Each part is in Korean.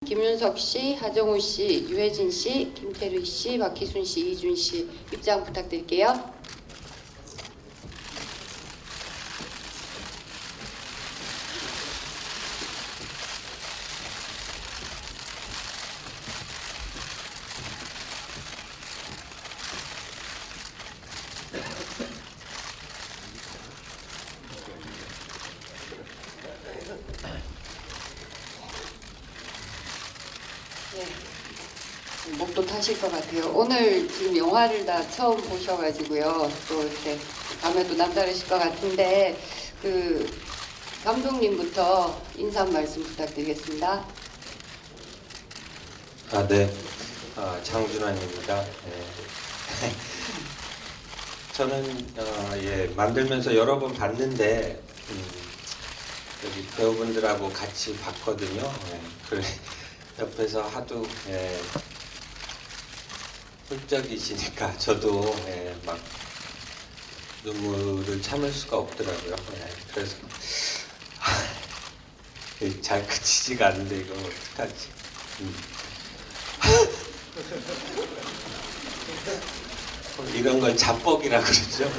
김윤석 씨, 하정우 씨, 유해진 씨, 김태리 씨, 박희순 씨, 이준 씨 입장 부탁드릴게요. 네, 목도 타실 것 같아요. 오늘 지금 영화를 다 처음 보셔가지고요. 또 이렇게 밤에도 남다르실 것 같은데 감독님부터 인사 한 말씀 부탁드리겠습니다. 네. 장준환입니다. 네. 저는 만들면서 여러 번 봤는데 여기 배우분들하고 같이 봤거든요. 그래 옆에서 하도 훌쩍이시니까 저도 막 눈물을 참을 수가 없더라고요. 그래서 잘 그치지가 않는데 이거 어떡하지? 이런 걸 자뻑이라 그러죠.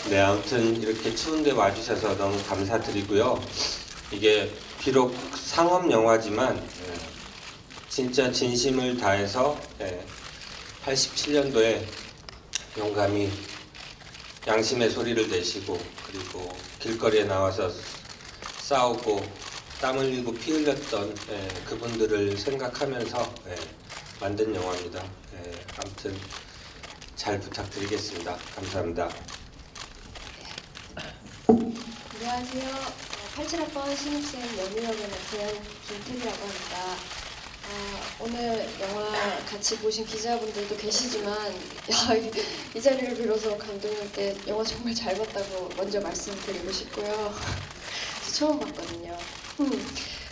네, 아무튼 이렇게 추운데 와주셔서 너무 감사드리고요. 이게 비록 상업 영화지만 진짜 진심을 다해서 87년도에 용감히 양심의 소리를 내시고 그리고 길거리에 나와서 싸우고 땀 흘리고 피 흘렸던 그분들을 생각하면서 만든 영화입니다. 아무튼 잘 부탁드리겠습니다. 감사합니다. 안녕하세요. 87학번 신입생 연우역을 맡은 김태리라고 합니다. 오늘 영화 같이 보신 기자분들도 계시지만 이 자리를 빌어서 감독님께 영화 정말 잘 봤다고 먼저 말씀드리고 싶고요. 처음 봤거든요.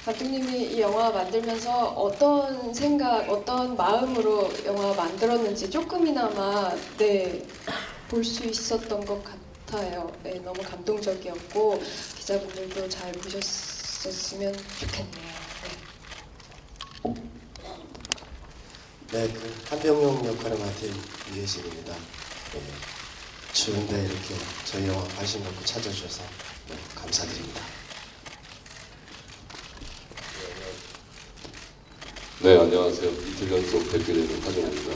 감독님이 이 영화 만들면서 어떤 생각, 어떤 마음으로 영화 만들었는지 조금이나마 볼 수 있었던 것 같아요. 너무 감동적이었고 기자분들도 잘 보셨으면 좋겠네요. 네, 한병용 역할을 맡은 유해진입니다. 추운데 이렇게 저희 영화 관심 갖고 찾아주셔서 감사드립니다. 네, 안녕하세요. 이틀 연속 뵙게 되는 하정우입니다.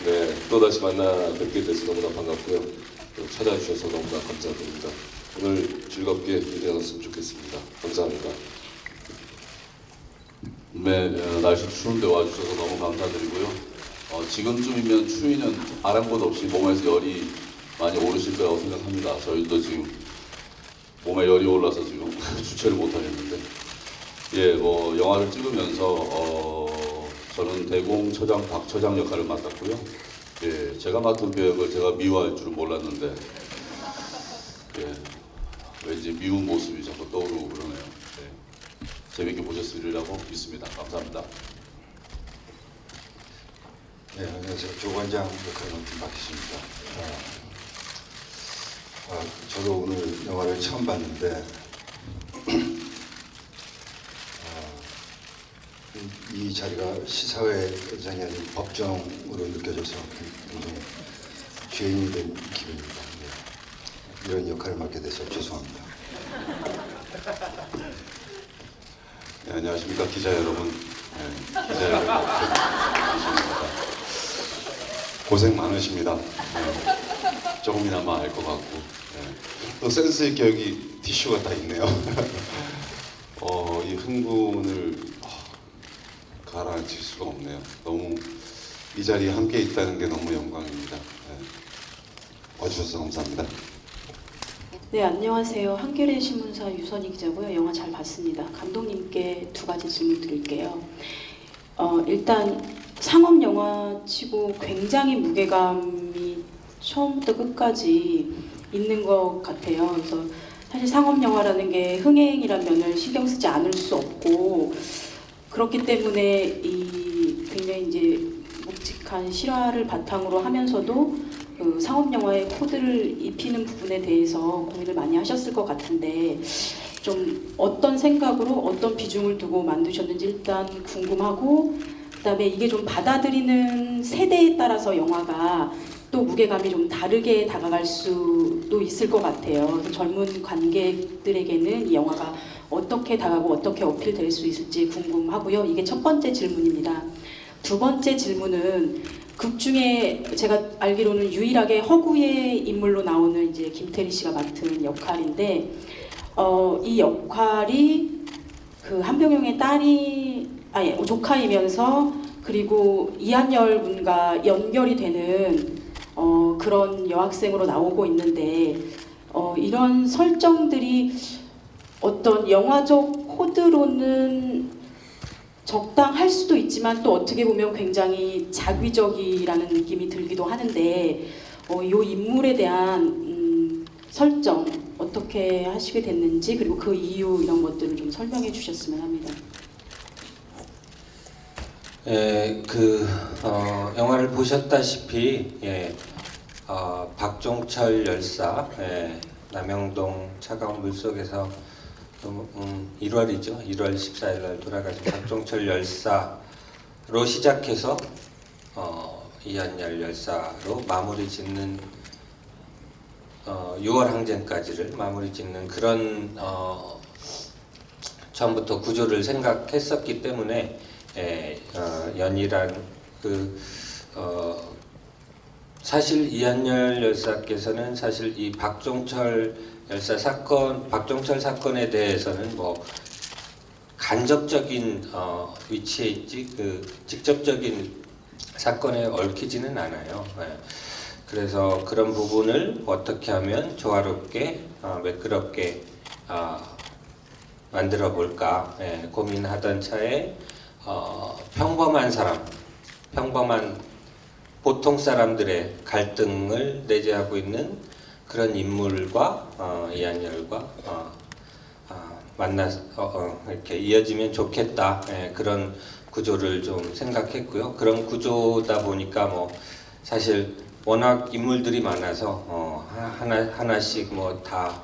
네, 또다시 만나 뵙게 돼서 너무나 반갑고요. 또 찾아주셔서 너무나 감사드립니다. 오늘 즐겁게 일해놨으면 좋겠습니다. 감사합니다. 네, 날씨 추운데 와주셔서 너무 감사드리고요. 지금쯤이면 추위는 아랑곳 없이 몸에서 열이 많이 오르실 거라고 생각합니다. 저희도 지금 몸에 열이 올라서 지금 주체를 못하겠는데, 영화를 찍으면서 저는 대공처장 박처장 역할을 맡았고요. 제가 맡은 배역을 제가 미워할 줄은 몰랐는데, 왠지 미운 모습이 자꾸 떠오르고 그러네요. 재밌게 보셨으리라고 믿습니다. 감사합니다. 네, 안녕하세요. 조관장 역할을 맡은 박희수입니다. 저도 오늘 영화를 처음 봤는데 이 자리가 시사회장이 아닌 법정으로 느껴져서 굉장히 죄인이 된 기분입니다. 이런 역할을 맡게 돼서 죄송합니다. 네, 안녕하십니까 기자 여러분. 기자 여러분 반갑습니다. 고생 많으십니다. 조금이나마 알 것 같고 또 센스 있게 여기 티슈가 다 있네요. 이 흥분을 가라앉힐 수가 없네요. 너무 이 자리에 함께 있다는 게 너무 영광입니다. 와주셔서 감사합니다. 네, 안녕하세요. 한겨레 신문사 유선희 기자고요. 영화 잘 봤습니다. 감독님께 두 가지 질문 드릴게요. 일단 상업 영화치고 굉장히 무게감이 처음부터 끝까지 있는 것 같아요. 그래서 사실 상업 영화라는 게 흥행이란 면을 신경 쓰지 않을 수 없고 그렇기 때문에 굉장히 이제 묵직한 실화를 바탕으로 하면서도 상업 영화의 코드를 입히는 부분에 대해서 고민을 많이 하셨을 것 같은데 좀 어떤 생각으로 어떤 비중을 두고 만드셨는지 일단 궁금하고, 그다음에 이게 좀 받아들이는 세대에 따라서 영화가 또 무게감이 좀 다르게 다가갈 수도 있을 것 같아요. 그래서 젊은 관객들에게는 이 영화가 어떻게 다가고 어떻게 어필될 수 있을지 궁금하고요. 이게 첫 번째 질문입니다. 두 번째 질문은 극 중에 제가 알기로는 유일하게 허구의 인물로 나오는 이제 김태리 씨가 맡은 역할인데, 이 역할이 그 한병영의 조카이면서 그리고 이한열 군과 연결이 되는 그런 여학생으로 나오고 있는데, 이런 설정들이 어떤 영화적 코드로는 적당할 수도 있지만 또 어떻게 보면 굉장히 자기적이라는 느낌이 들기도 하는데, 이 인물에 대한 설정 어떻게 하시게 됐는지, 그리고 그 이유 이런 것들을 좀 설명해 주셨으면 합니다. 영화를 보셨다시피 박종철 열사, 남영동 차가운 물속에서 1월이죠. 1월 14일 날 돌아가신 박종철 열사로 시작해서 이한열 열사로 마무리 짓는 6월 항쟁까지를 마무리 짓는 그런 처음부터 구조를 생각했었기 때문에 연이란 사실 이한열 열사께서는 사실 이 박종철 사건에 대해서는 뭐 간접적인 위치에 있지 직접적인 사건에 얽히지는 않아요. 그래서 그런 부분을 어떻게 하면 조화롭게 매끄럽게 만들어 볼까 고민하던 차에 평범한 보통 사람들의 갈등을 내재하고 있는 그런 인물과 이한열과 만나서 이렇게 이어지면 좋겠다, 그런 구조를 좀 생각했고요. 그런 구조다 보니까 뭐 사실 워낙 인물들이 많아서 하나씩 뭐 다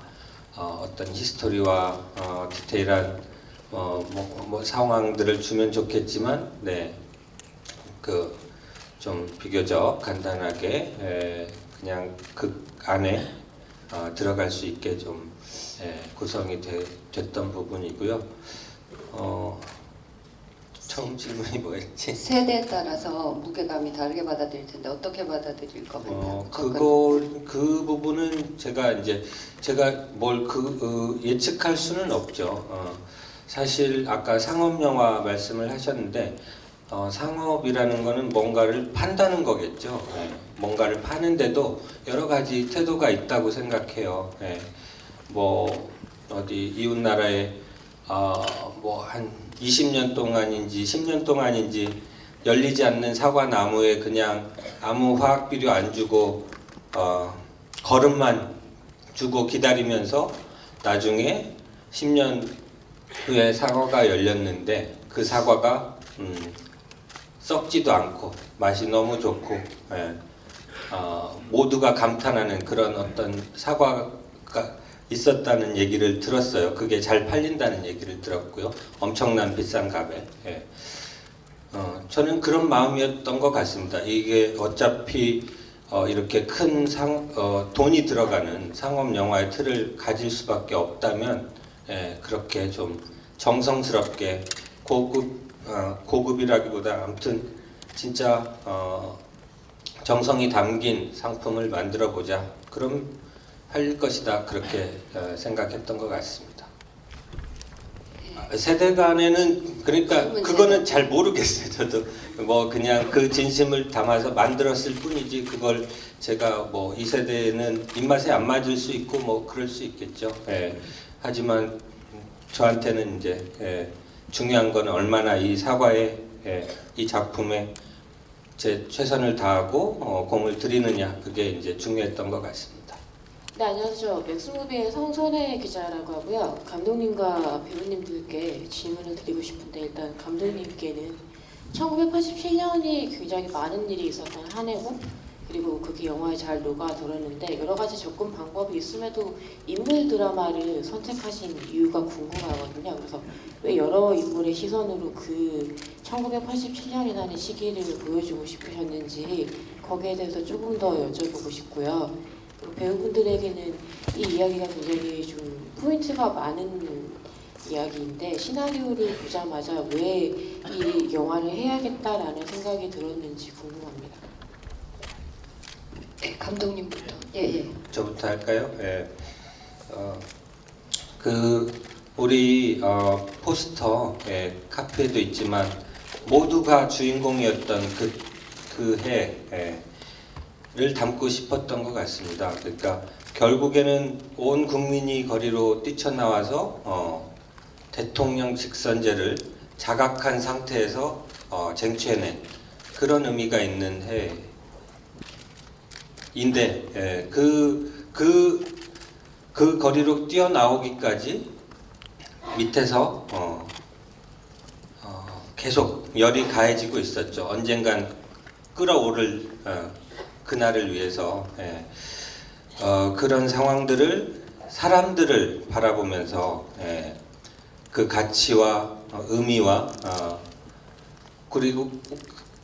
어떤 히스토리와 디테일한 뭐 상황들을 주면 좋겠지만, 좀 비교적 간단하게 그냥 극 안에 들어갈 수 있게 좀 구성이 됐던 부분이고요. 처음 질문이 뭐였지? 세대에 따라서 무게감이 다르게 받아들일 텐데 어떻게 받아들일 것 같나요? 그 부분은 제가 뭘 예측할 수는 없죠. 사실 아까 상업 영화 말씀을 하셨는데, 상업이라는 거는 뭔가를 판다는 거겠죠. 뭔가를 파는데도 여러 가지 태도가 있다고 생각해요. 뭐 어디 이웃 나라에 뭐 한 20년 동안인지 10년 동안인지 열리지 않는 사과 나무에 그냥 아무 화학 비료 안 주고 거름만 주고 기다리면서 나중에 10년 후에 사과가 열렸는데 그 사과가 썩지도 않고 맛이 너무 좋고, 모두가 감탄하는 그런 어떤 사과가 있었다는 얘기를 들었어요. 그게 잘 팔린다는 얘기를 들었고요. 엄청난 비싼 값에. 저는 그런 마음이었던 것 같습니다. 이게 어차피 이렇게 큰 돈이 들어가는 상업 영화의 틀을 가질 수밖에 없다면, 그렇게 좀 정성스럽게 고급이라기보다 아무튼 진짜 정성이 담긴 상품을 만들어 보자. 그럼 할 것이다. 그렇게 생각했던 것 같습니다. 세대 간에는 그러니까 그거는 잘 모르겠어요. 저도 뭐 그냥 그 진심을 담아서 만들었을 뿐이지, 그걸 제가 뭐 이 세대는 입맛에 안 맞을 수 있고 뭐 그럴 수 있겠죠. 하지만 저한테는 이제 중요한 건 얼마나 이 사과에, 이 작품에 제 최선을 다하고 공을 들이느냐, 그게 이제 중요했던 것 같습니다. 네, 안녕하세요. 맥스무비의 성선혜 기자라고 하고요. 감독님과 배우님들께 질문을 드리고 싶은데, 일단 감독님께는 1987년이 굉장히 많은 일이 있었던 한 해고, 그리고 그게 영화에 잘 녹아들었는데 여러 가지 접근 방법이 있음에도 인물 드라마를 선택하신 이유가 궁금하거든요. 그래서 왜 여러 인물의 시선으로 그 1987년이라는 시기를 보여주고 싶으셨는지 거기에 대해서 조금 더 여쭤보고 싶고요. 그리고 배우분들에게는 이 이야기가 굉장히 좀 포인트가 많은 이야기인데 시나리오를 보자마자 왜 이 영화를 해야겠다라는 생각이 들었는지 궁금합니다. 네, 감독님부터. 예. 저부터 할까요? 예. 우리 포스터 카페에도 있지만 모두가 주인공이었던 그 해를 담고 싶었던 것 같습니다. 그러니까 결국에는 온 국민이 거리로 뛰쳐나와서 대통령 직선제를 자각한 상태에서 쟁취해낸 그런 의미가 있는 해인데 그 거리로 뛰어나오기까지 밑에서 계속 열이 가해지고 있었죠. 언젠간 끌어오를 그날을 위해서 그런 상황들을 사람들을 바라보면서 그 가치와 의미와 그리고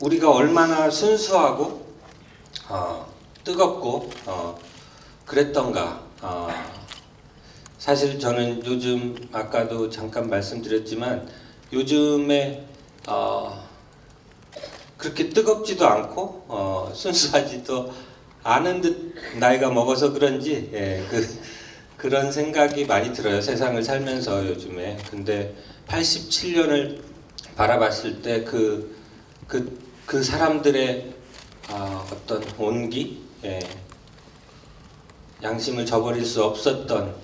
우리가 얼마나 순수하고 뜨겁고 그랬던가. 사실 저는 요즘 아까도 잠깐 말씀드렸지만 요즘에 그렇게 뜨겁지도 않고 순수하지도 않은 듯 나이가 먹어서 그런지 그런 생각이 많이 들어요. 세상을 살면서 요즘에. 근데 87년을 바라봤을 때 그 사람들의 어떤 온기, 양심을 저버릴 수 없었던,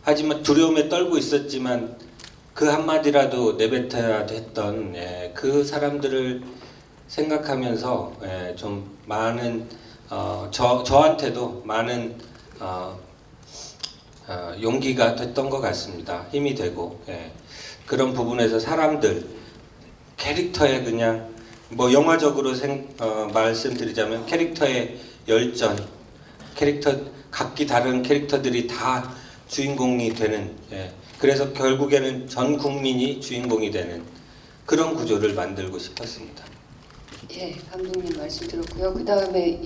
하지만 두려움에 떨고 있었지만 그 한마디라도 내뱉어야 됐던 그 사람들을 생각하면서 좀 많은 저한테도 많은 용기가 됐던 것 같습니다. 힘이 되고 그런 부분에서 사람들 캐릭터의 그냥 뭐 영화적으로 말씀드리자면 캐릭터의 열전, 각기 다른 캐릭터들이 다 주인공이 되는 그래서 결국에는 전 국민이 주인공이 되는 그런 구조를 만들고 싶었습니다. 예, 감독님 말씀 들었고요. 그 다음에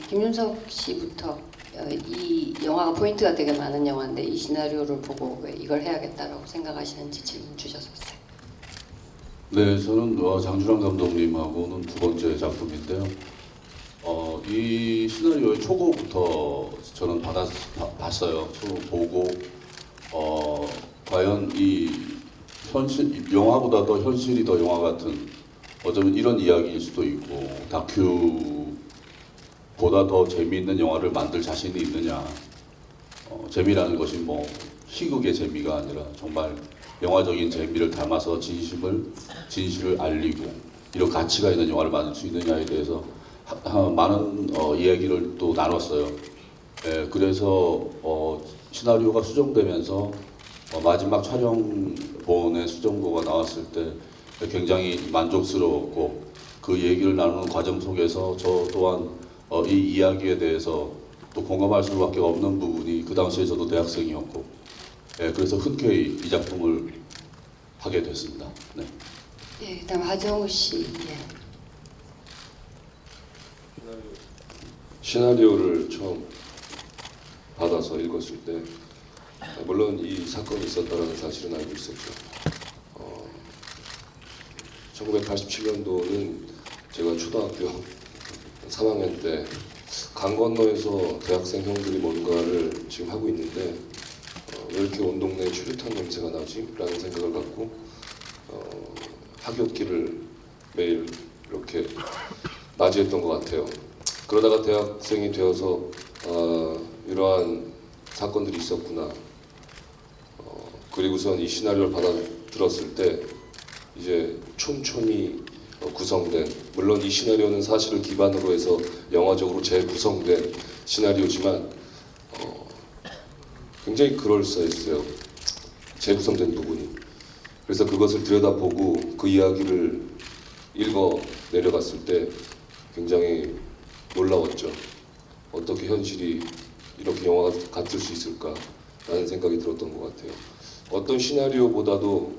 김윤석 씨부터 이 영화가 포인트가 되게 많은 영화인데 이 시나리오를 보고 왜 이걸 해야겠다라고 생각하시는지 질문 주셨었어요. 네, 저는 장준환 감독님하고는 두 번째 작품인데요. 이 시나리오의 초고부터 저는 봤어요. 보고 과연 이 영화보다 더 현실이 더 영화 같은 어쩌면 이런 이야기일 수도 있고 다큐보다 더 재미있는 영화를 만들 자신이 있느냐. 재미라는 것이 뭐 희극의 재미가 아니라 정말 영화적인 재미를 담아서 진실을 알리고 이런 가치가 있는 영화를 만들 수 있느냐에 대해서 많은 이야기를 또 나눴어요. 그래서 시나리오가 수정되면서 마지막 촬영본의 수정보가 나왔을 때 굉장히 만족스러웠고 그 얘기를 나누는 과정 속에서 저 또한 이 이야기에 대해서 또 공감할 수밖에 없는 부분이 그 당시에 저도 대학생이었고 그래서 흔쾌히 이 작품을 하게 됐습니다. 네. 예, 그다음 하정우 씨. 시나리오를 처음 받아서 읽었을 때 물론 이 사건이 있었다는 사실은 알고 있었죠. 1987년도는 제가 초등학교 3학년 때 강 건너에서 대학생 형들이 뭔가를 지금 하고 있는데 왜 이렇게 온 동네에 추류탄 냄새가 나지? 라는 생각을 갖고 하굣길을 매일 이렇게 맞이했던 것 같아요. 그러다가 대학생이 되어서 이러한 사건들이 있었구나. 그리고선 이 시나리오를 받아들었을 때 이제 촘촘히 구성된, 물론 이 시나리오는 사실을 기반으로 해서 영화적으로 재구성된 시나리오지만 굉장히 그럴싸했어요. 재구성된 부분이. 그래서 그것을 들여다보고 그 이야기를 읽어 내려갔을 때 굉장히 놀라웠죠. 어떻게 현실이 이렇게 영화가 같을 수 있을까라는 생각이 들었던 것 같아요. 어떤 시나리오보다도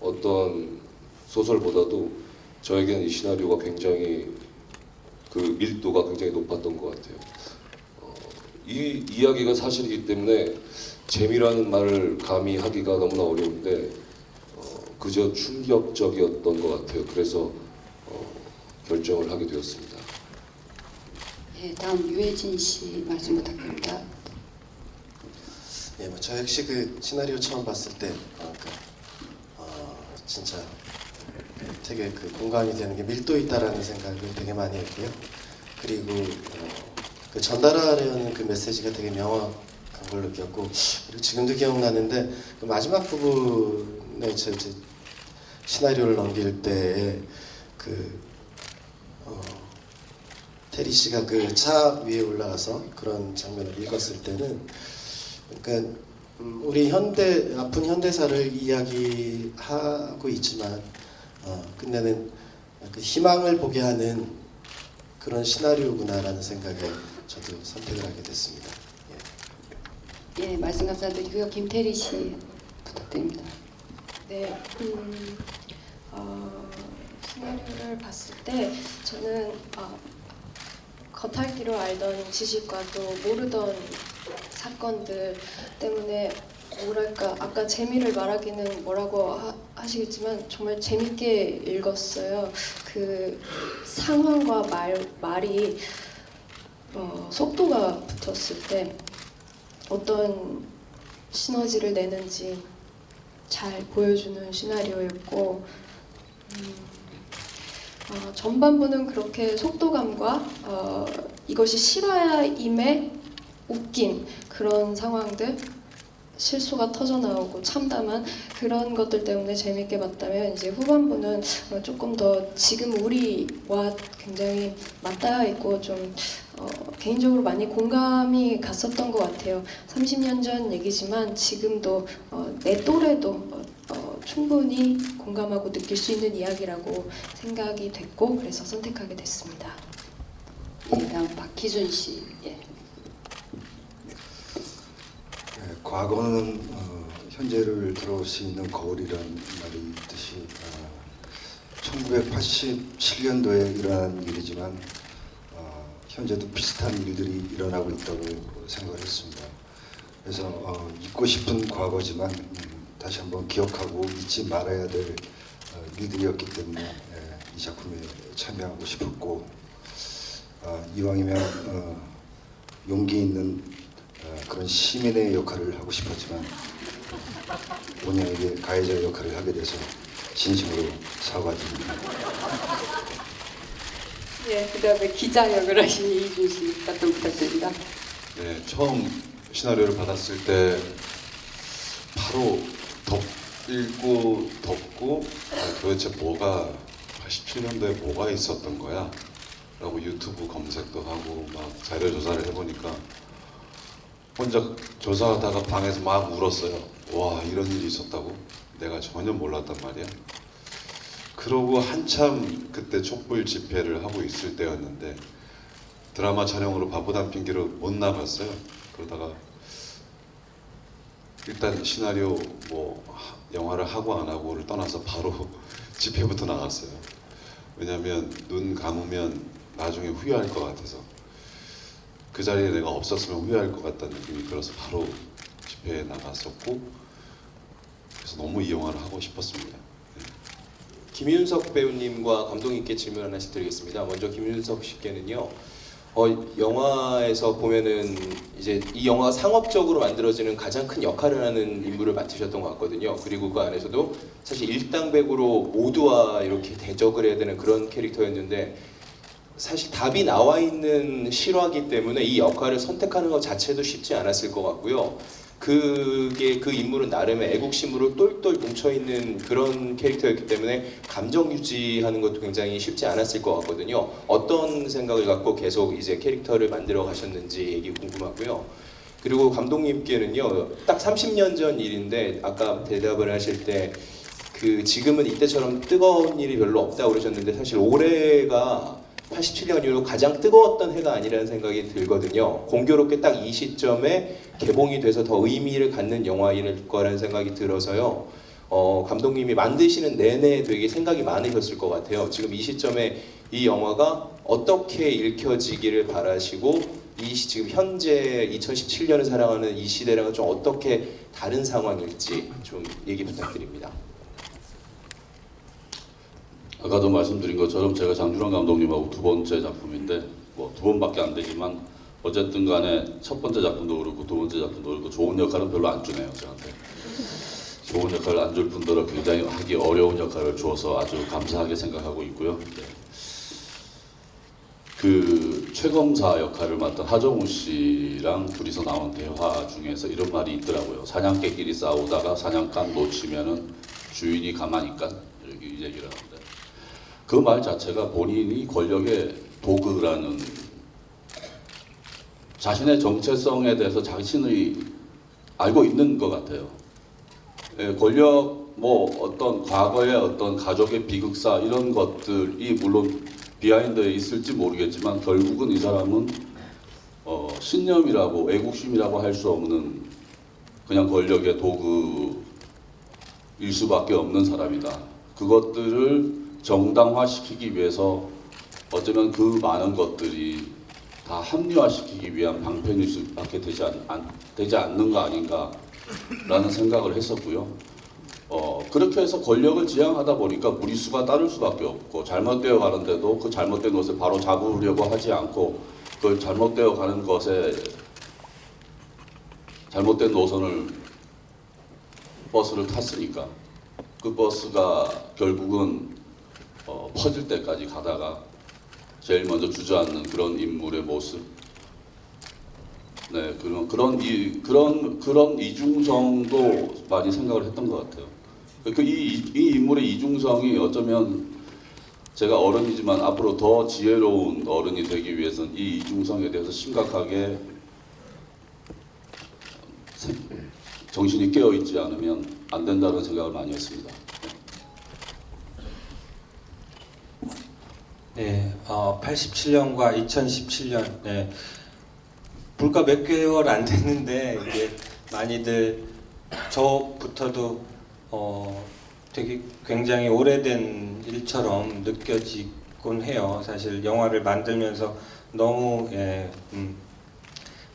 어떤 소설보다도 저에게는 이 시나리오가 굉장히 그 밀도가 굉장히 높았던 것 같아요. 이 이야기가 사실이기 때문에 재미라는 말을 감히 하기가 너무나 어려운데 그저 충격적이었던 것 같아요. 그래서 결정을 하게 되었습니다. 예, 다음 유해진 씨 말씀 부탁드립니다. 예, 저 역시 그 시나리오 처음 봤을 때 진짜 되게 그 공감이 되는 게 밀도 있다라는 생각을 되게 많이 했고요. 그리고 그 전달하려는 그 메시지가 되게 명확한 걸 느꼈고, 그리고 지금도 기억나는데 그 마지막 부분에 제 시나리오를 넘길 때에 그 테리 씨가 그 차 위에 올라가서 그런 장면을 읽었을 때는 그러니까 우리 아픈 현대사를 이야기하고 있지만 끝내는 그 희망을 보게 하는 그런 시나리오구나라는 생각에 저도 선택을 하게 됐습니다. 예, 말씀 감사드리고요. 김태리 씨 부탁드립니다. 네, 시나리오를 봤을 때 저는 겉핥기로 알던 지식과도 모르던 사건들 때문에 뭐랄까 아까 재미를 말하기는 뭐라고 하시겠지만 정말 재밌게 읽었어요. 그 상황과 말이 속도가 붙었을 때 어떤 시너지를 내는지 잘 보여주는 시나리오였고 전반부는 그렇게 속도감과 이것이 실화임에 웃긴 그런 상황들, 실수가 터져 나오고 참담한 그런 것들 때문에 재밌게 봤다면 이제 후반부는 조금 더 지금 우리와 굉장히 맞닿아 있고 좀 개인적으로 많이 공감이 갔었던 것 같아요. 30년 전 얘기지만 지금도 내 또래도 충분히 공감하고 느낄 수 있는 이야기라고 생각이 됐고 그래서 선택하게 됐습니다. 예, 다음 박희준 씨. 예. 과거는 현재를 들어올 수 있는 거울이라는 말이 있듯이 1987년도에 일어난 일이지만 현재도 비슷한 일들이 일어나고 있다고 생각을 했습니다. 그래서 잊고 싶은 과거지만 다시 한번 기억하고 잊지 말아야 될 일들이었기 때문에 이 작품에 참여하고 싶었고 이왕이면 용기 있는 그런 시민의 역할을 하고 싶었지만 본인에게 가해자 역할을 하게 돼서 진심으로 사과드립니다. 예, 그다음에 기자 역을 하신 이희준 씨 답변 부탁드립니다. 네, 처음 시나리오를 받았을 때 바로 읽고 덮고 도대체 뭐가 87년도에 뭐가 있었던 거야? 라고 유튜브 검색도 하고 막 자료 조사를 해보니까 혼자 조사하다가 방에서 막 울었어요. 와, 이런 일이 있었다고? 내가 전혀 몰랐단 말이야. 그러고 한참 그때 촛불 집회를 하고 있을 때였는데 드라마 촬영으로 바쁘단 핑계로 못 나갔어요. 그러다가 일단 시나리오 뭐 영화를 하고 안 하고를 떠나서 바로 집회부터 나갔어요. 왜냐면 눈 감으면 나중에 후회할 것 같아서 그 자리에 내가 없었으면 후회할 것 같다는 느낌이 들어서 바로 집회에 나갔었고 그래서 너무 이 영화를 하고 싶었습니다. 김윤석 배우님과 감독님께 질문 하나씩 드리겠습니다. 먼저 김윤석 씨께는요. 영화에서 보면은 이제 이 영화가 상업적으로 만들어지는 가장 큰 역할을 하는 인물을 맡으셨던 것 같거든요. 그리고 그 안에서도 사실 일당백으로 모두와 이렇게 대적을 해야 되는 그런 캐릭터였는데 사실 답이 나와 있는 실화기 때문에 이 역할을 선택하는 것 자체도 쉽지 않았을 것 같고요. 그게 그 인물은 나름의 애국심으로 똘똘 뭉쳐있는 그런 캐릭터였기 때문에 감정 유지하는 것도 굉장히 쉽지 않았을 것 같거든요. 어떤 생각을 갖고 계속 이제 캐릭터를 만들어 가셨는지 얘기 궁금하고요. 그리고 감독님께는요, 딱 30년 전 일인데 아까 대답을 하실 때 그 지금은 이때처럼 뜨거운 일이 별로 없다고 그러셨는데 사실 올해가 87년 이후로 가장 뜨거웠던 해가 아니라는 생각이 들거든요. 공교롭게 딱 이 시점에 개봉이 돼서 더 의미를 갖는 영화일 거라는 생각이 들어서요. 감독님이 만드시는 내내 되게 생각이 많으셨을 것 같아요. 지금 이 시점에 이 영화가 어떻게 읽혀지기를 바라시고 지금 현재 2017년을 살아가는 이 시대랑은 좀 어떻게 다른 상황일지 좀 얘기 부탁드립니다. 아까도 말씀드린 것처럼 제가 장준환 감독님하고 두 번째 작품인데 뭐 두 번밖에 안 되지만 어쨌든 간에 첫 번째 작품도 그렇고 두 번째 작품도 그렇고 좋은 역할은 별로 안 주네요, 저한테. 좋은 역할을 안 줄 뿐더러 굉장히 하기 어려운 역할을 주어서 아주 감사하게 생각하고 있고요. 네. 그 최검사 역할을 맡던 하정우 씨랑 둘이서 나온 대화 중에서 이런 말이 있더라고요. 사냥개끼리 싸우다가 사냥감 놓치면은 주인이 가만히 있까 이렇게 얘기를 하는데 그 말 자체가 본인이 권력의 도구라는 자신의 정체성에 대해서 자신이 알고 있는 것 같아요. 예, 권력, 뭐 어떤 과거의 어떤 가족의 비극사 이런 것들이 물론 비하인드에 있을지 모르겠지만 결국은 이 사람은 신념이라고 애국심이라고 할 수 없는 그냥 권력의 도구일 수밖에 없는 사람이다. 그것들을 정당화시키기 위해서 어쩌면 그 많은 것들이 다 합리화시키기 위한 방편일 수밖에 되지 않는 거 아닌가라는 생각을 했었고요. 그렇게 해서 권력을 지향하다 보니까 무리수가 따를 수밖에 없고 잘못되어 가는데도 그 잘못된 것을 바로 잡으려고 하지 않고 그 잘못되어 가는 것에 잘못된 노선을 버스를 탔으니까 그 버스가 결국은 퍼질 때까지 가다가 제일 먼저 주저앉는 그런 인물의 모습. 네, 그런 이중성도 많이 생각을 했던 것 같아요. 이 인물의 이중성이 어쩌면 제가 어른이지만 앞으로 더 지혜로운 어른이 되기 위해서는 이 이중성에 대해서 심각하게 정신이 깨어 있지 않으면 안 된다는 생각을 많이 했습니다. 네, 87년과 2017년, 네, 불과 몇 개월 안 됐는데 이게 많이들 저부터도 되게 굉장히 오래된 일처럼 느껴지곤 해요. 사실 영화를 만들면서 너무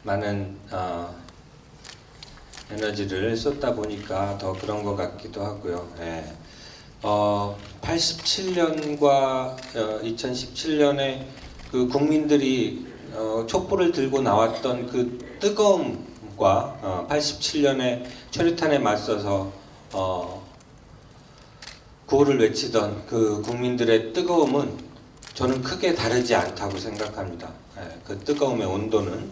많은 에너지를 쏟다 보니까 더 그런 것 같기도 하고요. 87년과 2017년에 그 국민들이 촛불을 들고 나왔던 그 뜨거움과 87년에 최루탄에 맞서서 구호를 외치던 그 국민들의 뜨거움은 저는 크게 다르지 않다고 생각합니다. 그 뜨거움의 온도는.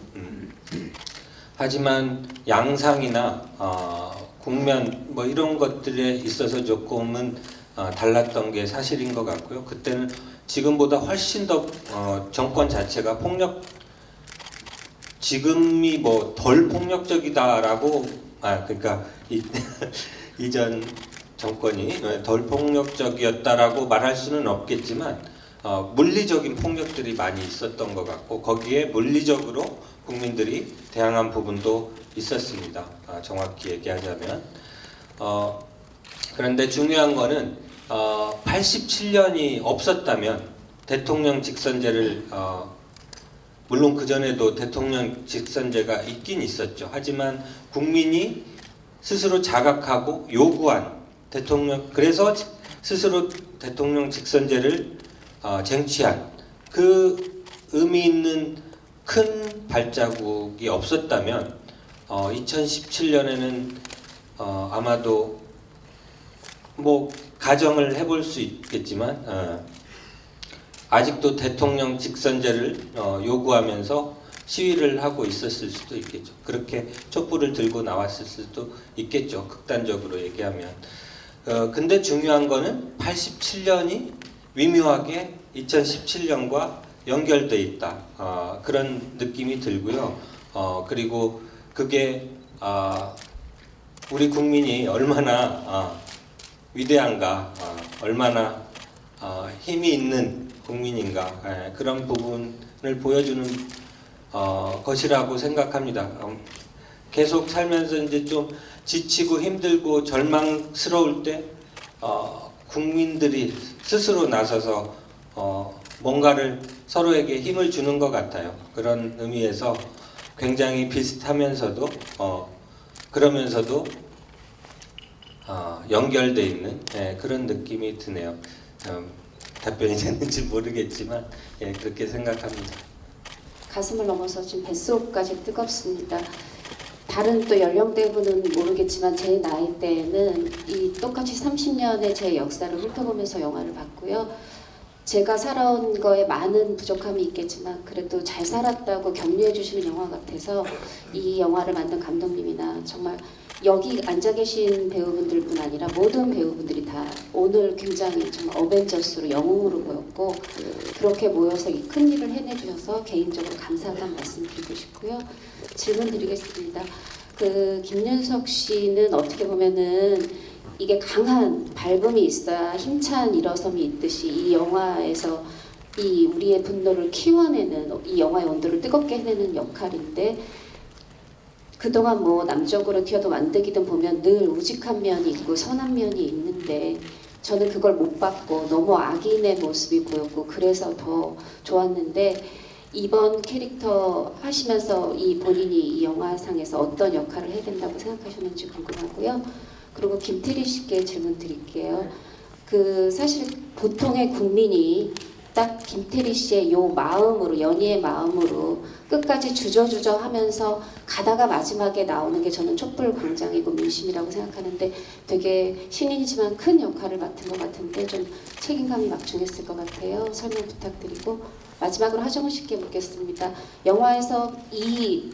하지만 양상이나 국면 뭐 이런 것들에 있어서 조금은 달랐던 게 사실인 것 같고요. 그때는 지금보다 훨씬 더 정권 자체가 지금이 뭐 덜 폭력적이다라고 그러니까 이전 정권이 덜 폭력적이었다라고 말할 수는 없겠지만 물리적인 폭력들이 많이 있었던 것 같고 거기에 물리적으로 국민들이 대항한 부분도 있었습니다. 정확히 얘기하자면 그런데 중요한 거는 87년이 없었다면 대통령 직선제를 물론 그 전에도 대통령 직선제가 있긴 있었죠. 하지만 국민이 스스로 자각하고 요구한 그래서 스스로 대통령 직선제를 쟁취한 그 의미 있는 큰 발자국이 없었다면 2017년에는 아마도 뭐 가정을 해볼 수 있겠지만 아직도 대통령 직선제를 요구하면서 시위를 하고 있었을 수도 있겠죠. 그렇게 촛불을 들고 나왔을 수도 있겠죠. 극단적으로 얘기하면. 근데 중요한 거는 87년이 미묘하게 2017년과 연결돼 있다. 그런 느낌이 들고요. 그리고 그게 우리 국민이 얼마나 위대한가, 얼마나 힘이 있는 국민인가 그런 부분을 보여주는 것이라고 생각합니다. 계속 살면서 이제 좀 지치고 힘들고 절망스러울 때 국민들이 스스로 나서서 뭔가를 서로에게 힘을 주는 것 같아요. 그런 의미에서 굉장히 비슷하면서도 그러면서도 연결돼 있는 그런 느낌이 드네요. 답변이 됐는지 모르겠지만 그렇게 생각합니다. 가슴을 넘어서 지금 뱃속까지 뜨겁습니다. 다른 또 연령대분은 모르겠지만 제 나이 때는 이 똑같이 30년의 제 역사를 훑어보면서 영화를 봤고요. 제가 살아온 거에 많은 부족함이 있겠지만 그래도 잘 살았다고 격려해 주시는 영화 같아서 이 영화를 만든 감독님이나 정말 여기 앉아 계신 배우분들뿐 아니라 모든 배우분들이 다 오늘 굉장히 정말 어벤져스로 영웅으로 보였고 그렇게 모여서 이 큰 일을 해내주셔서 개인적으로 감사하다는 말씀 드리고 싶고요. 질문 드리겠습니다. 그 김윤석 씨는 어떻게 보면은 이게 강한 밟음이 있어야 힘찬 일어섬이 있듯이 이 영화에서 이 우리의 분노를 키워내는 이 영화의 온도를 뜨겁게 해내는 역할인데 그동안 뭐 남쪽으로 튀어도 완득이든 보면 늘 우직한 면이 있고 선한 면이 있는데 저는 그걸 못 봤고 너무 악인의 모습이 보였고 그래서 더 좋았는데 이번 캐릭터 하시면서 이 본인이 이 영화상에서 어떤 역할을 해야 된다고 생각하셨는지 궁금하고요. 그리고 김태리 씨께 질문 드릴게요. 그 사실 보통의 국민이 딱 김태리 씨의 요 마음으로 연희의 마음으로 끝까지 주저주저 하면서 가다가 마지막에 나오는 게 저는 촛불 광장이고 민심이라고 생각하는데 되게 신인이지만 큰 역할을 맡은 것 같은데 좀 책임감이 막중했을 것 같아요. 설명 부탁드리고 마지막으로 하정우 씨께 묻겠습니다. 영화에서 이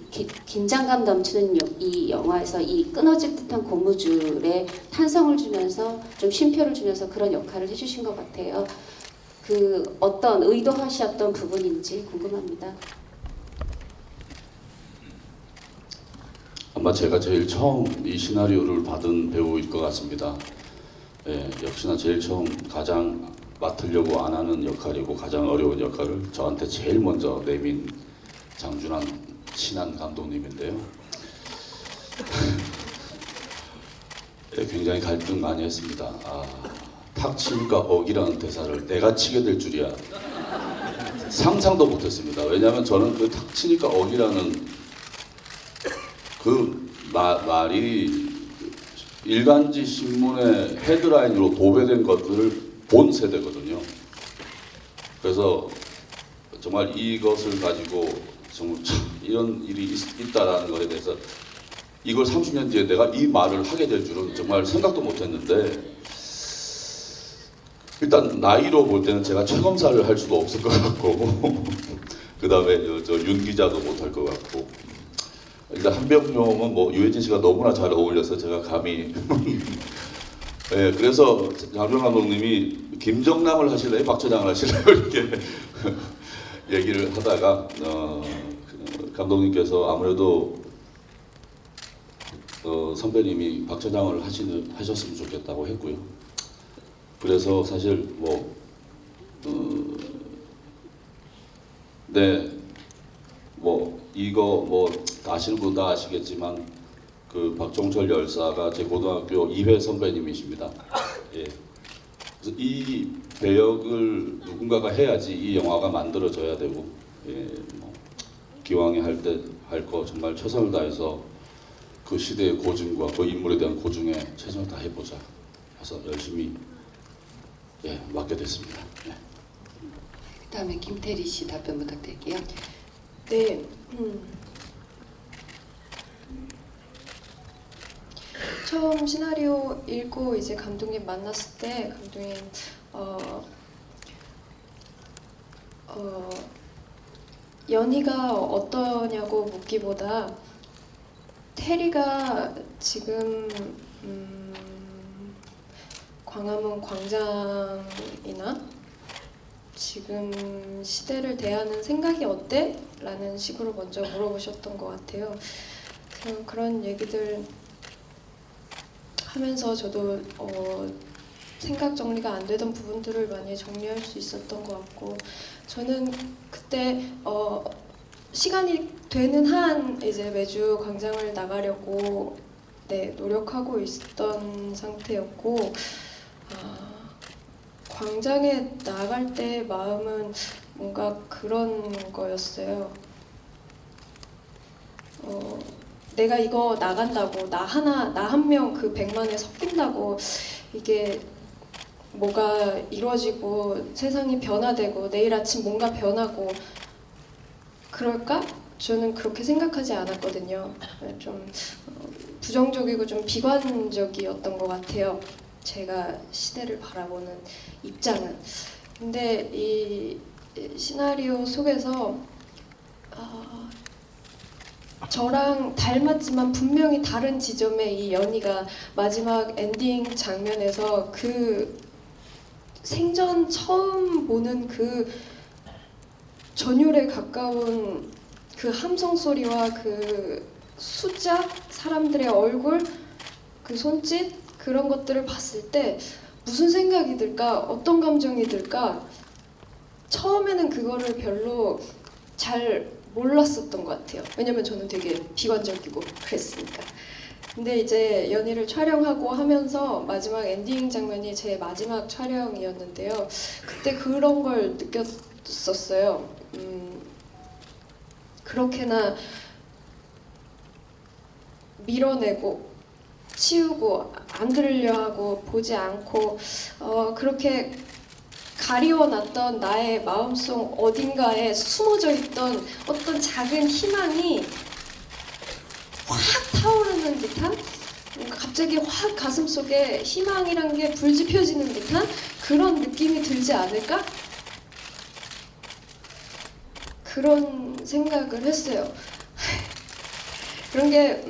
긴장감 넘치는 이 영화에서 이 끊어질 듯한 고무줄에 탄성을 주면서 좀 쉼표를 주면서 그런 역할을 해주신 것 같아요. 그 어떤 의도하셨던 부분인지 궁금합니다. 아마 제가 제일 처음 이 시나리오를 받은 배우일 것 같습니다. 역시나 제일 처음 가장 맡으려고 안 하는 역할이고 가장 어려운 역할을 저한테 제일 먼저 내민 장준환 신한 감독님인데요. 굉장히 갈등 많이 했습니다. 탁 치니까 억이라는 대사를 내가 치게 될 줄이야. 상상도 못했습니다. 왜냐하면 저는 그 탁 치니까 억이라는 그 말이 일간지 신문의 헤드라인으로 도배된 것들을 본 세대거든요. 그래서 정말 이것을 가지고 정말 이런 일이 있다라는 것에 대해서 이걸 30년 뒤에 내가 이 말을 하게 될 줄은 정말 생각도 못했는데 일단 나이로 볼 때는 제가 최검사를 할 수도 없을 것 같고 그 다음에 윤 기자도 못할 것 같고 일단 한병룡은 뭐 유해진 씨가 너무나 잘 어울려서 제가 감히 그래서 장준 감독님이 김정남을 하실래요? 박처장을 하실래요? 이렇게 얘기를 하다가 감독님께서 아무래도 선배님이 박처장을 하셨으면 좋겠다고 했고요. 그래서 사실 뭐 이거 뭐 아시는 분 다 아시겠지만 그 박종철 열사가 제 고등학교 2회 선배님이십니다. 그래서 이 배역을 누군가가 해야지 이 영화가 만들어져야 되고 뭐 기왕에 할 거 정말 최선을 다해서 그 시대의 고증과 그 인물에 대한 고증에 최선을 다해보자 해서 열심히 맡게 됐습니다. 그다음에 김태리 씨 답변 부탁드릴게요. 네. 처음 시나리오 읽고 이제 감독님 만났을 때 감독님 연희가 어떠냐고 묻기보다 테리가 지금 광화문 광장이나 지금 시대를 대하는 생각이 어때? 라는 식으로 먼저 물어보셨던 것 같아요. 그런 얘기들 하면서 저도 생각 정리가 안 되던 부분들을 많이 정리할 수 있었던 것 같고 저는 그때 시간이 되는 한 이제 매주 광장을 나가려고 노력하고 있었던 상태였고 광장에 나갈 때 마음은 뭔가 그런 거였어요. 내가 이거 나간다고 나 한 명 그 100만에 섞인다고 이게 뭐가 이루어지고 세상이 변화되고 내일 아침 뭔가 변하고 그럴까? 저는 그렇게 생각하지 않았거든요. 좀 부정적이고 좀 비관적이었던 것 같아요. 제가 시대를 바라보는 입장은. 근데 이 시나리오 속에서 저랑 닮았지만 분명히 다른 지점의 이 연희가 마지막 엔딩 장면에서 그 생전 처음 보는 그 전율에 가까운 그 함성 소리와 그 숫자, 사람들의 얼굴, 그 손짓 그런 것들을 봤을 때 무슨 생각이 들까? 어떤 감정이 들까? 처음에는 그거를 별로 잘 몰랐었던 것 같아요. 왜냐면 저는 되게 비관적이고 그랬으니까. 근데 이제 연희를 촬영하고 하면서 마지막 엔딩 장면이 제 마지막 촬영이었는데요. 그때 그런 걸 느꼈었어요. 그렇게나 밀어내고 치우고 안 들으려 하고 보지 않고 그렇게 가리워놨던 나의 마음속 어딘가에 숨어져 있던 어떤 작은 희망이 확 타오르는 듯한 뭔가 갑자기 확 가슴속에 희망이란 게 불지펴지는 듯한 그런 느낌이 들지 않을까? 그런 생각을 했어요. 그런 게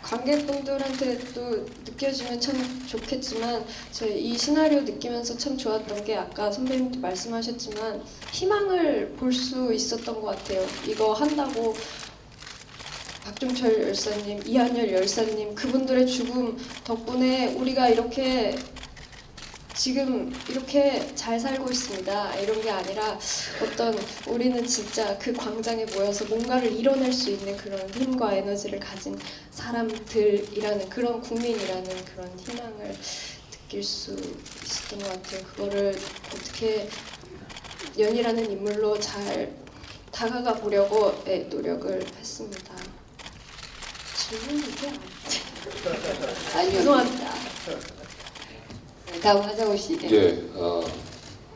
관객분들한테 또 느껴지면 참 좋겠지만 제 이 시나리오 느끼면서 참 좋았던 게 아까 선배님도 말씀하셨지만 희망을 볼 수 있었던 것 같아요. 이거 한다고 박종철 열사님, 이한열 열사님 그분들의 죽음 덕분에 우리가 이렇게 지금 이렇게 잘 살고 있습니다. 이런 게 아니라 어떤 우리는 진짜 그 광장에 모여서 뭔가를 이뤄낼 수 있는 그런 힘과 에너지를 가진 사람들이라는 그런 국민이라는 그런 희망을 느낄 수 있었던 것 같아요. 그거를 어떻게 연희라는 인물로 잘 다가가 보려고 노력을 했습니다. 질문이 이게 아니요. 죄송합니다. 다음 하정우 씨. 예,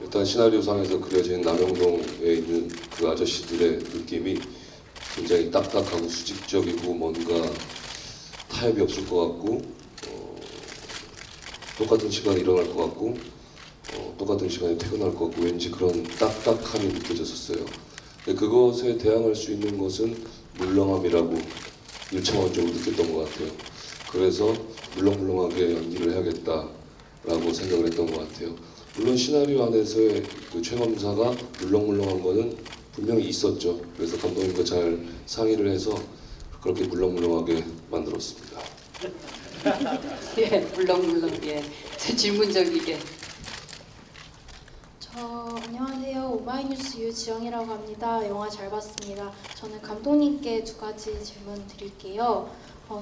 일단 시나리오상에서 그려진 남영동에 있는 그 아저씨들의 느낌이 굉장히 딱딱하고 수직적이고 뭔가 타협이 없을 것 같고 똑같은 시간에 일어날 것 같고 똑같은 시간에 퇴근할 것 같고 왠지 그런 딱딱함이 느껴졌었어요. 근데 그것에 대항할 수 있는 것은 물렁함이라고 1차원적으로 느꼈던 것 같아요. 그래서 물렁물렁하게 연기를 해야겠다라고 생각을 했던 것 같아요. 물론 시나리오 안에서의 그 최검사가 물렁물렁한 거는 분명히 있었죠. 그래서 감독님과 잘 상의를 해서 그렇게 물렁물렁하게 만들었습니다. 예, 물렁물렁. 예, 질문적이게. 안녕하세요. 오마이뉴스 유지영이라고 합니다. 영화 잘 봤습니다. 저는 감독님께 두 가지 질문 드릴게요.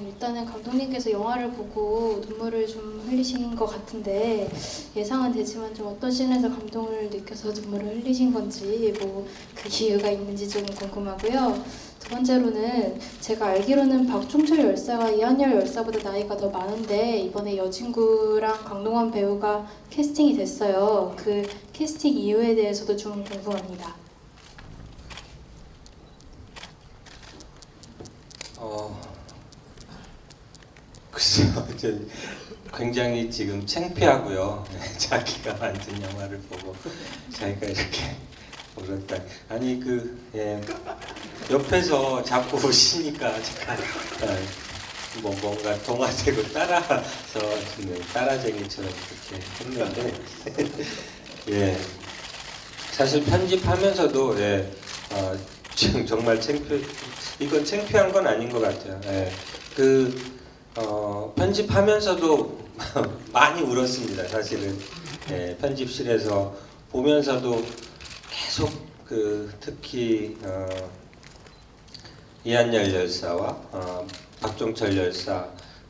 일단은 감독님께서 영화를 보고 눈물을 좀 흘리신 것 같은데 예상은 되지만 좀 어떤 씬에서 감동을 느껴서 눈물을 흘리신 건지 그 이유가 있는지 좀 궁금하고요. 두 번째로는 제가 알기로는 박종철 열사가 이한열 열사보다 나이가 더 많은데 이번에 여진구랑 강동원 배우가 캐스팅이 됐어요. 그 캐스팅 이유에 대해서도 좀 궁금합니다. 글쎄요, 굉장히 지금 창피하고요. 자기가 만든 영화를 보고 자기가 이렇게 울었다. 아니 옆에서 자꾸 오시니까 제가 뭔가 동화되고 따라서 따라쟁이처럼 그렇게 했는데 예, 사실 편집하면서도 지금 정말 이건 창피한 건 아닌 것 같아요. 편집하면서도 많이 울었습니다. 사실은 편집실에서 보면서도 계속 특히 이한열 열사와 박종철 열사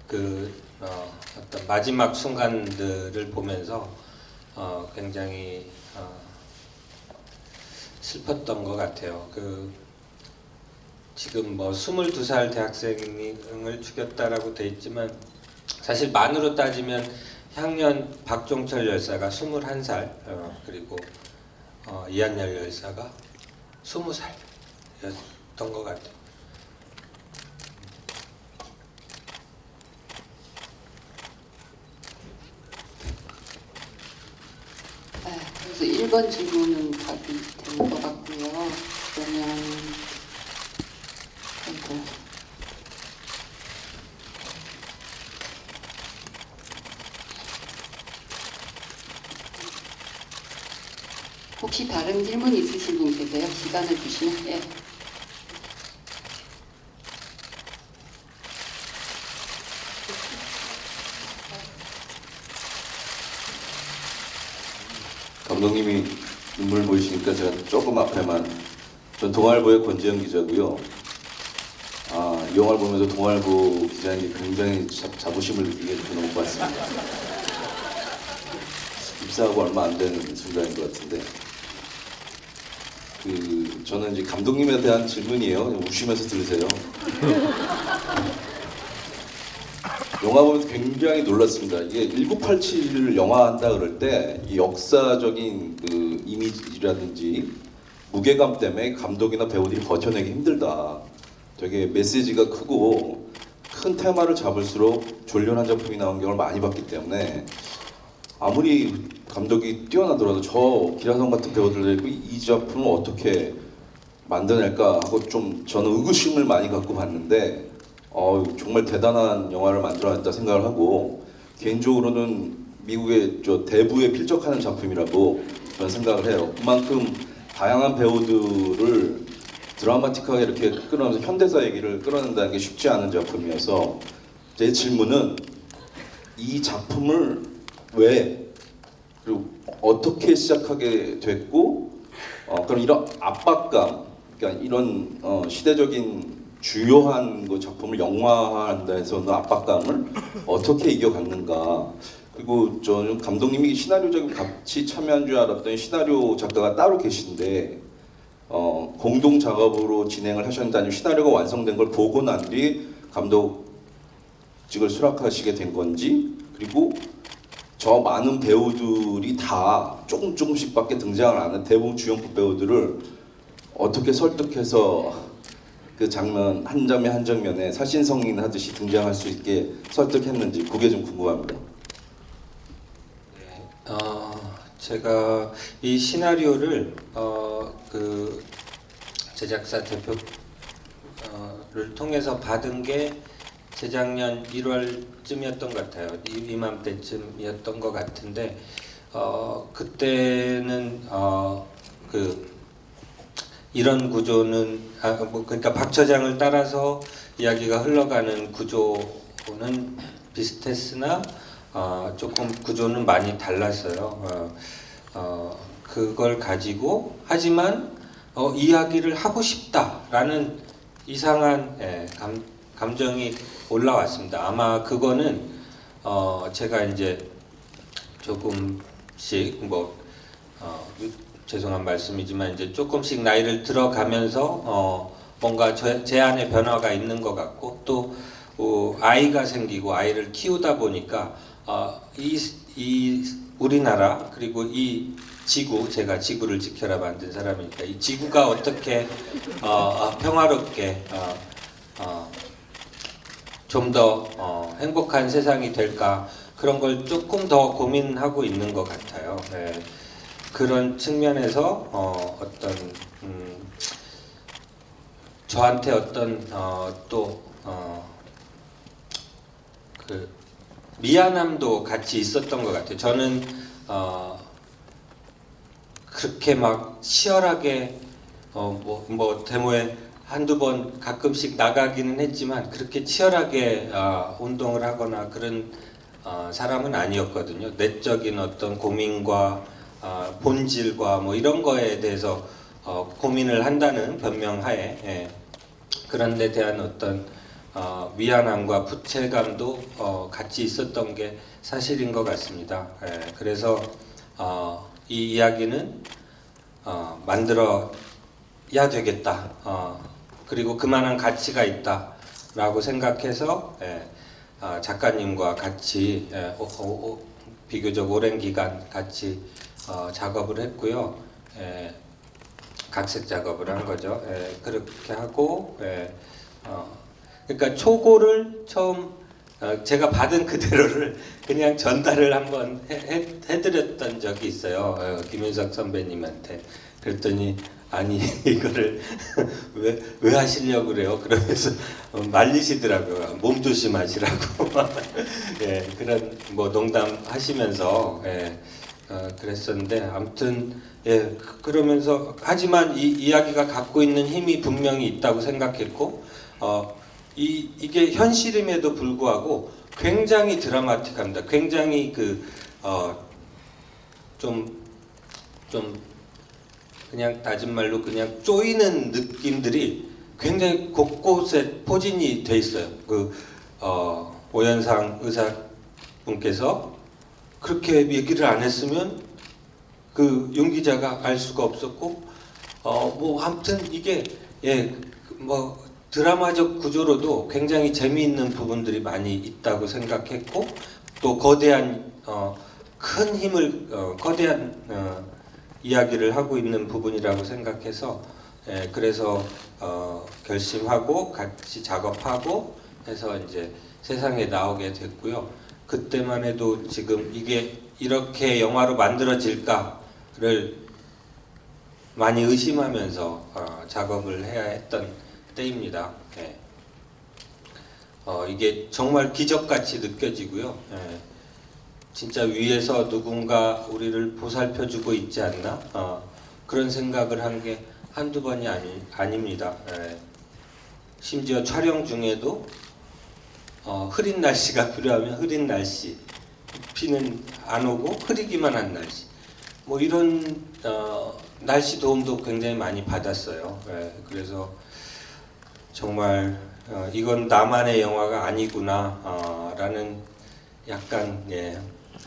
어떤 마지막 순간들을 보면서 굉장히 슬펐던 것 같아요. 지금 22살 대학생을 죽였다라고 돼 있지만 사실 만으로 따지면 향년 박종철 열사가 21살 그리고 이한열 열사가 20살이었던 것 같아요. 그래서 1번 질문은 답이 된 것 같고요. 그러면 혹시 다른 질문 있으신 분 계세요? 시간을 주시면. 예. 감독님이 눈물 보이시니까 제가 조금 앞에만. 전 동아일보의 권재영 기자고요. 이 영화를 보면서 동아일보 기자님이 굉장히 자부심을 느끼게 되는 것 같습니다. 입사하고 얼마 안 된 순간인 것 같은데, 저는 이제 감독님에 대한 질문이에요. 그냥 우시면서 들으세요. 영화 보면서 굉장히 놀랐습니다. 이게 1987을 영화한다 그럴 때 이 역사적인 이미지라든지 무게감 때문에 감독이나 배우들이 버텨내기 힘들다. 되게 메시지가 크고 큰 테마를 잡을수록 졸련한 작품이 나온 경우를 많이 봤기 때문에 아무리 감독이 뛰어나더라도 저 기라성 같은 배우들 데리고 이 작품을 어떻게 만들어낼까 하고 좀 저는 의구심을 많이 갖고 봤는데 정말 대단한 영화를 만들어냈다 생각을 하고, 개인적으로는 미국의 대부에 필적하는 작품이라고 저는 생각을 해요. 그만큼 다양한 배우들을 드라마틱하게 이렇게 끌어내면서 현대사 얘기를 끌어낸다는 게 쉽지 않은 작품이어서, 제 질문은 이 작품을 왜 그리고 어떻게 시작하게 됐고, 그럼 이런 압박감, 그러니까 이런 시대적인 주요한 작품을 영화화한다 해서 그 압박감을 어떻게 이겨갔는가. 그리고 저는 감독님이 시나리오적인 같이 참여한 줄 알았더니 시나리오 작가가 따로 계신데 공동 작업으로 진행을 하셨는데, 아니면 시나리오가 완성된 걸 보고 난 뒤 감독직을 수락하시게 된 건지, 그리고 저 많은 배우들이 다 조금씩밖에 등장을 안 하는 대부분 주연급 배우들을 어떻게 설득해서 그 장면 한 장면 한 장면에 사신성인 하듯이 등장할 수 있게 설득했는지, 그게 좀 궁금합니다. 제가 이 시나리오를 제작사 대표를 통해서 받은 게 재작년 1월쯤이었던 것 같아요. 이맘때쯤이었던 것 같은데, 그때는 이런 구조는 그러니까 박 처장을 따라서 이야기가 흘러가는 구조는 비슷했으나 조금 구조는 많이 달랐어요. 그걸 가지고 하지만 이야기를 하고 싶다라는 이상한 감정이 올라왔습니다. 아마 그거는 제가 이제 조금씩 죄송한 말씀이지만 이제 조금씩 나이를 들어가면서 뭔가 제 안에 변화가 있는 것 같고, 또 아이가 생기고 아이를 키우다 보니까 이 우리나라 그리고 이 지구, 제가 지구를 지켜라 만든 사람이니까 이 지구가 어떻게 평화롭게 좀 더 행복한 세상이 될까, 그런 걸 조금 더 고민하고 있는 것 같아요. 네. 그런 측면에서 저한테 그 미안함도 같이 있었던 것 같아요. 저는 그렇게 막 치열하게 데모에 한두 번 가끔씩 나가기는 했지만 그렇게 치열하게 운동을 하거나 그런 사람은 아니었거든요. 내적인 어떤 고민과 본질과 뭐 이런 거에 대해서 고민을 한다는 변명하에 그런 데 대한 어떤 미안함과 부채감도 같이 있었던 게 사실인 것 같습니다. 그래서 이 이야기는 만들어야 되겠다. 그리고 그만한 가치가 있다라고 생각해서 작가님과 같이 비교적 오랜 기간 같이 작업을 했고요. 각색 작업을 한 거죠. 그렇게 하고 그러니까 초고를 처음 제가 받은 그대로를 그냥 전달을 한번 해드렸던 적이 있어요. 김윤석 선배님한테. 그랬더니 아니 이거를 왜 하시려고 그래요? 그러면서 말리시더라고요. 몸 조심하시라고. 그런 뭐 농담하시면서 그랬었는데 아무튼 그러면서 하지만 이 이야기가 갖고 있는 힘이 분명히 있다고 생각했고 이게 현실임에도 불구하고 굉장히 드라마틱합니다. 굉장히 좀 그냥 낮은 말로 그냥 쪼이는 느낌들이 굉장히 곳곳에 포진이 돼 있어요. 오현상 의사분께서 그렇게 얘기를 안 했으면 윤 기자가 알 수가 없었고 뭐 아무튼 이게 뭐 드라마적 구조로도 굉장히 재미있는 부분들이 많이 있다고 생각했고 또 거대한 큰 힘을 거대한 이야기를 하고 있는 부분이라고 생각해서 그래서 결심하고 같이 작업하고 해서 이제 세상에 나오게 됐고요. 그때만 해도 지금 이게 이렇게 영화로 만들어질까를 많이 의심하면서 작업을 해야 했던 때입니다. 이게 정말 기적같이 느껴지고요. 진짜 위에서 누군가 우리를 보살펴주고 있지 않나? 그런 생각을 한 게 한두 번이 아닙니다. 심지어 촬영 중에도 흐린 날씨가 필요하면 흐린 날씨, 비는 안 오고 흐리기만 한 날씨, 뭐 이런 날씨 도움도 굉장히 많이 받았어요. 그래서 정말 이건 나만의 영화가 아니구나 라는 약간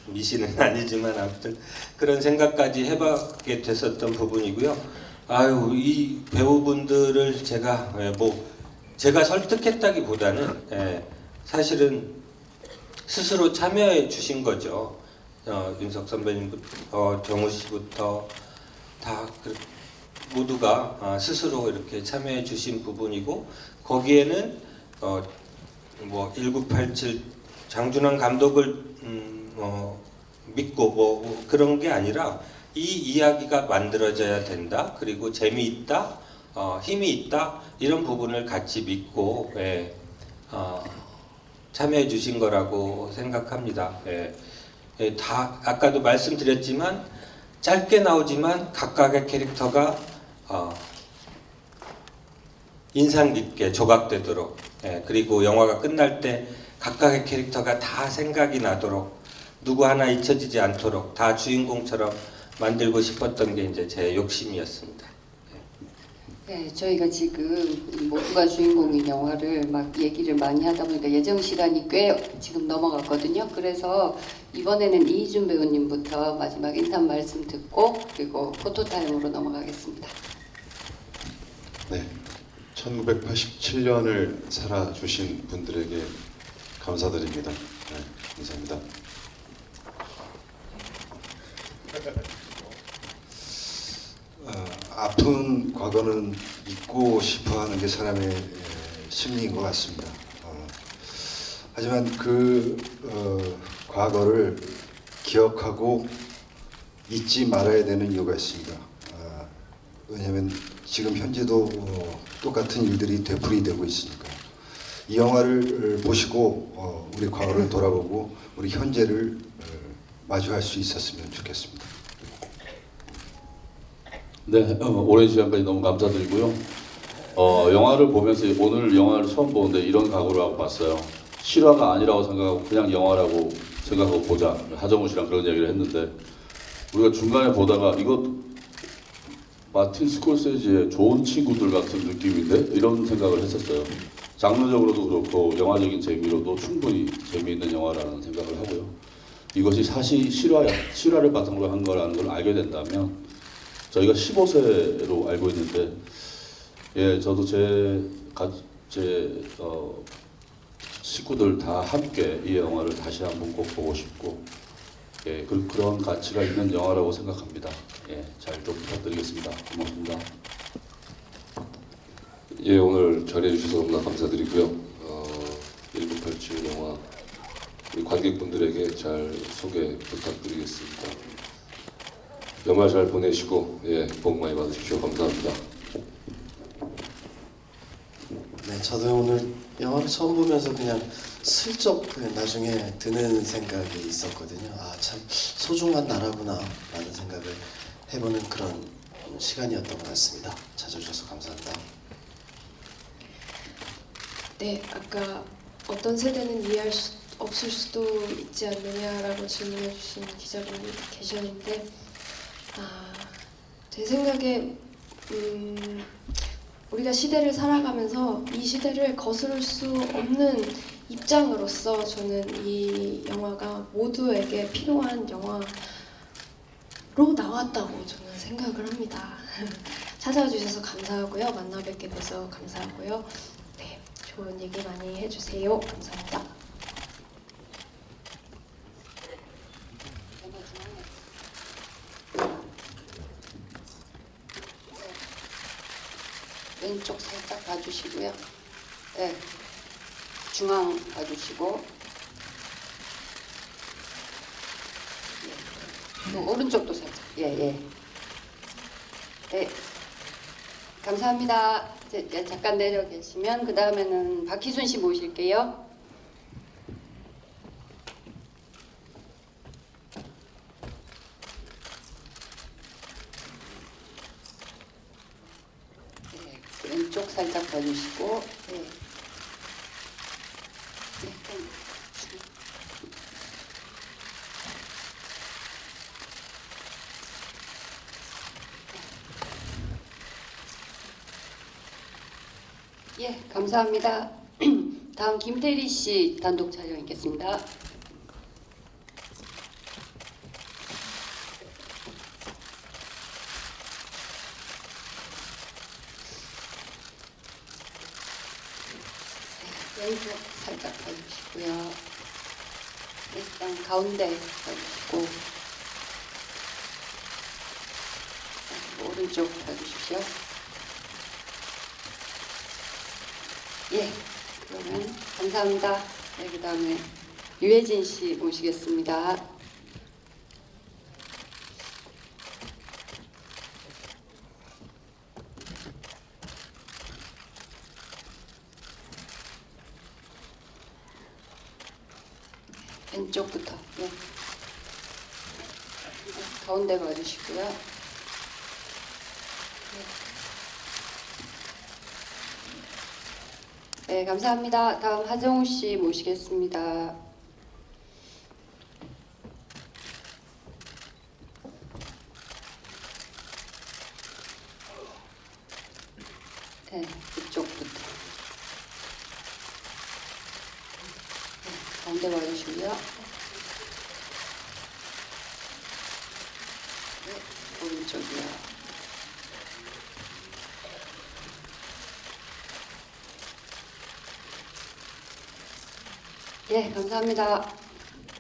미신은 아니지만 아무튼 그런 생각까지 해보게 됐었던 부분이고요. 이 배우분들을 제가 설득했다기보다는 사실은 스스로 참여해 주신 거죠. 윤석 선배님부터 정우 씨부터 다 모두가 스스로 이렇게 참여해 주신 부분이고 거기에는 뭐 1987 장준환 감독을 믿고 뭐 그런 게 아니라 이 이야기가 만들어져야 된다. 그리고 재미있다, 힘이 있다 이런 부분을 같이 믿고 참여해 주신 거라고 생각합니다. 다 아까도 말씀드렸지만 짧게 나오지만 각각의 캐릭터가 인상 깊게 조각되도록 그리고 영화가 끝날 때 각각의 캐릭터가 다 생각이 나도록 누구 하나 잊혀지지 않도록 다 주인공처럼 만들고 싶었던 게 이제 제 욕심이었습니다. 저희가 지금 모두가 주인공인 영화를 막 얘기를 많이 하다 보니까 예정 시간이 꽤 지금 넘어갔거든요. 그래서 이번에는 이희준 배우님부터 마지막 인사 말씀 듣고 그리고 포토타임으로 넘어가겠습니다. 네, 1987년을 살아주신 분들에게 감사드립니다. 감사합니다. 아픈 과거는 잊고 싶어하는 게 사람의 심리인 것 같습니다. 하지만 그 과거를 기억하고 잊지 말아야 되는 이유가 있습니다. 왜냐하면 지금 현재도 똑같은 일들이 되풀이되고 있으니까 이 영화를 보시고 우리 과거를 돌아보고 우리 현재를 마주할 수 있었으면 좋겠습니다. 네, 오랜 시간까지 너무 감사드리고요. 영화를 보면서 오늘 영화를 처음 보는데 이런 각오를 하고 봤어요. 실화가 아니라고 생각하고 그냥 영화라고 생각하고 보자. 하정우 씨랑 그런 얘기를 했는데 우리가 중간에 보다가 이거 마틴 스콜세지의 좋은 친구들 같은 느낌인데 이런 생각을 했었어요. 장르적으로도 그렇고 영화적인 재미로도 충분히 재미있는 영화라는 생각을 하고요. 이것이 사실 실화를 바탕으로 한 거라는 걸 알게 된다면 저희가 15세로 알고 있는데 예, 저도 제 식구들 다 함께 이 영화를 다시 한번 꼭 보고 싶고 예, 그런 가치가 있는 영화라고 생각합니다. 예, 잘 좀 부탁드리겠습니다. 고맙습니다. 예, 오늘 자리해 주셔서 너무나 감사드리고요. 1987 영화 우리 관객분들에게 잘 소개 부탁드리겠습니다. 연말 잘 보내시고 예, 복 많이 받으십시오. 감사합니다. 네, 저도 오늘 영화를 처음 보면서 그냥 슬쩍 나중에 드는 생각이 있었거든요. 아, 참 소중한 나라구나 라는 생각을 해보는 그런 시간이었던 것 같습니다. 찾아주셔서 감사합니다. 네, 아까 어떤 세대는 이해할 수 없을 수도 있지 않느냐라고 질문해 주신 기자분이 계셨는데 제 생각에 우리가 시대를 살아가면서 이 시대를 거스를 수 없는 입장으로서 저는 이 영화가 모두에게 필요한 영화로 나왔다고 저는 생각을 합니다. 찾아와 주셔서 감사하고요. 만나 뵙게 돼서 감사하고요. 네, 좋은 얘기 많이 해주세요. 감사합니다. 왼쪽 살짝 봐주시고요. 네, 중앙 봐주시고, 예. 또 오른쪽도 살짝. 예. 네, 감사합니다. 이제 잠깐 내려 계시면 그 다음에는 박희순 씨 모실게요. 왼쪽 살짝 봐주시고, 네. 예, 감사합니다. 다음 김태리 씨 단독 촬영 있겠습니다. 왼쪽 살짝 봐주시고요. 일단 가운데 봐주시고 오른쪽 봐주십시오. 예, 그러면 감사합니다. 네, 그 다음에 유혜진 씨 모시겠습니다. 왼쪽부터. 네. 가운데 봐주시고요. 네, 감사합니다. 다음 하정우 씨 모시겠습니다. 네, 이쪽부터. 네, 가운데 봐주시고요. 네, 오른쪽이요. 예, 감사합니다.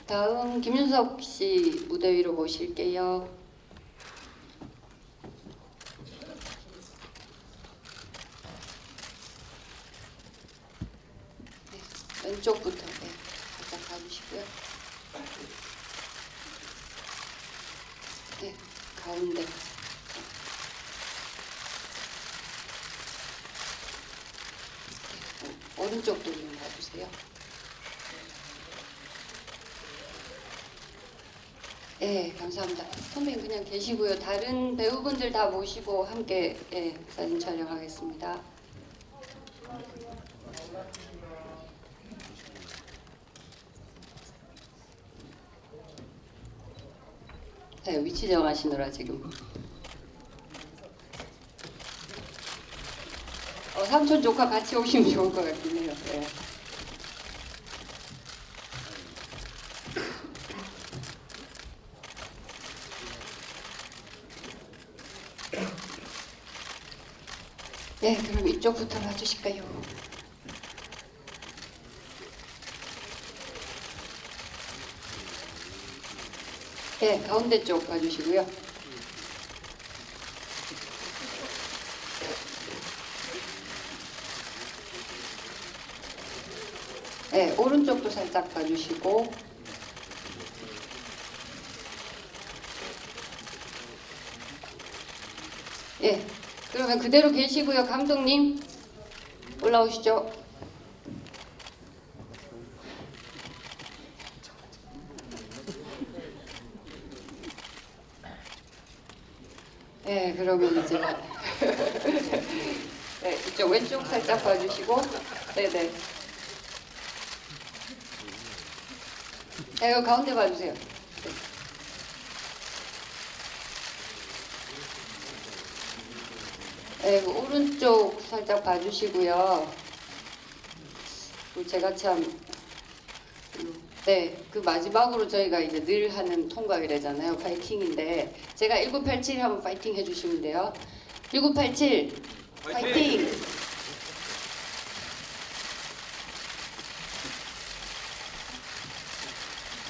다음 김윤석 씨 무대 위로 모실게요. 네, 왼쪽부터 네, 살짝 봐주시고요. 네, 가운데. 네, 오른쪽도 좀 봐주세요. 네, 감사합니다. 선배님 그냥 계시고요. 다른 배우분들 다 모시고 함께 사진 촬영하겠습니다. 네, 위치 정하시느라 지금. 삼촌 조카 같이 오시면 좋을 것 같긴 해요. 네. 네, 그럼 이쪽부터 봐주실까요? 네, 가운데 쪽 봐주시고요. 네, 오른쪽도 살짝 봐주시고. 예, 그러면 그대로 계시고요. 감독님 올라오시죠. 예, 그러면 이제 네, 이쪽 왼쪽 살짝 봐주시고, 네네. 네, 이거 가운데 봐주세요. 네, 그 오른쪽 살짝 봐주시고요. 제가 참, 네, 그 마지막으로 저희가 이제 늘 하는 통과이래잖아요. 파이팅인데, 제가 1987 한번 파이팅 해주시면 돼요. 1987 파이팅!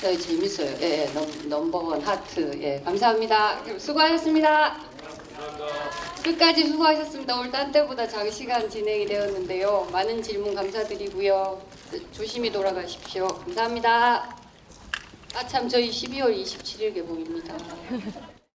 네, 재밌어요. 예, 넘버원 하트. 예, 감사합니다. 수고하셨습니다. 끝까지 수고하셨습니다. 오늘 딴 때보다 장시간 진행이 되었는데요. 많은 질문 감사드리고요. 조심히 돌아가십시오. 감사합니다. 아, 참, 저희 12월 27일 개봉입니다.